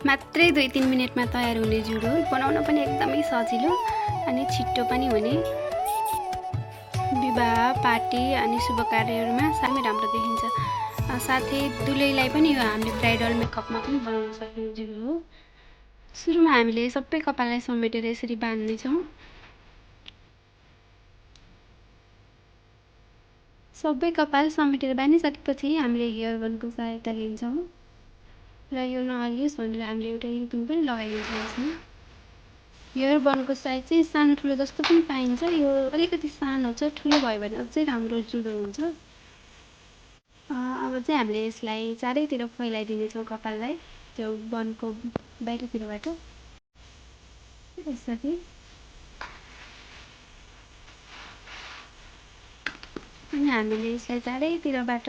मात्रै 2-3 मिनेटमा तयार हुने जुडो, बनाउन पनि एकदमै सजिलो अनि छिट्टो पनि हुने। विवाह, पार्टी अनि शुभ कार्यहरूमा साह्रै राम्रो देखिन्छ। साथै दुलैलाई पनि यो हामीले ब्राइडल मेकअपमा पनि बनाउन सक्ने जुडो हो। सुरुमा हामीले सबै कपाललाई समेटेर यसरी बाँध्नेछौँ। सबै कपाल समेटेर बाँधिसकेपछि हामीले हेयर बनको सहायता लिन्छौँ र यो नहलियोस् भनेर हामीले एउटा रिबन पनि लगाइदिन्छौँ यसमा। हेयर बनको साइज चाहिँ सानो ठुलो जस्तो पनि पाइन्छ। यो अलिकति सानो छ, ठुलो भयो भने अझै राम्रो जुडो हुन्छ। अब चाहिँ हामीले यसलाई चारैतिर फैलाइदिनेछौँ कपाललाई, त्यो बनको बाहिरतिरबाट यसरी। अनि हामीले यसलाई चारैतिरबाट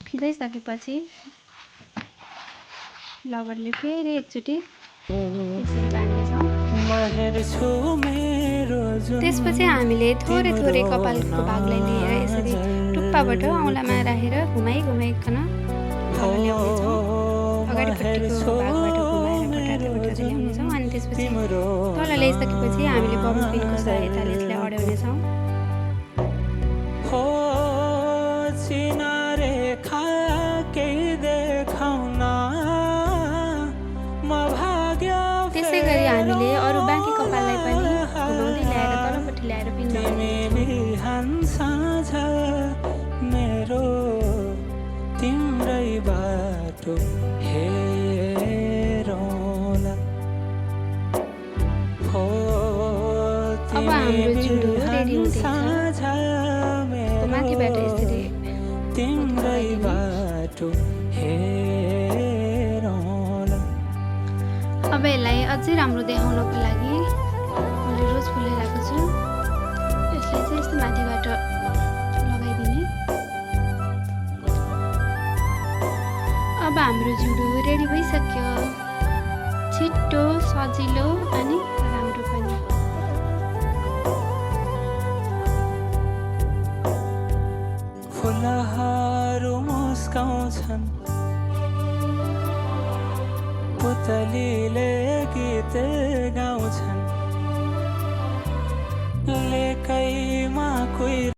फिजाइसकेपछि लबरले फेरि एकचोटि यसरी बाँध्नेछौँ। त्यसपछि हामीले थोरै थोरै कपालको भागलाई लिएर यसरी टुप्पाबाट औँलामा राखेर घुमाइकन तल ल्याउनेछौँ। अगाडिपट्टिको भागबाट घुमाएर बटार्दै ल्याउनेछौँ। अनि त्यसपछि तल ल्याइसकेपछि हामीले बबल पिनको सहायताले यसलाई अड्याउनेछौँ। त्यसै गरी हामीले अरू बाँकी कपाललाई पनि घुमाउँदै ल्याएर तलपट्टि ल्याएर पिन अब हाम्रो जुडो रेडी हुँदैछ। माथिबाट यसरी अब यसलाई अझै राम्रो देखाउनको लागि मैले रोज फुल ल्याएको छु। यसलाई चाहिँ यस्तो माथिबाट लगाइदिने। अब हाम्रो जुडो रेडी भइसक्यो। छिट्टो, सजिलो अनि राम्रो पनि। फुलहरू मुस्काउँछन्, पुतलीले गीत गाउँछन्, लेकैमा कोही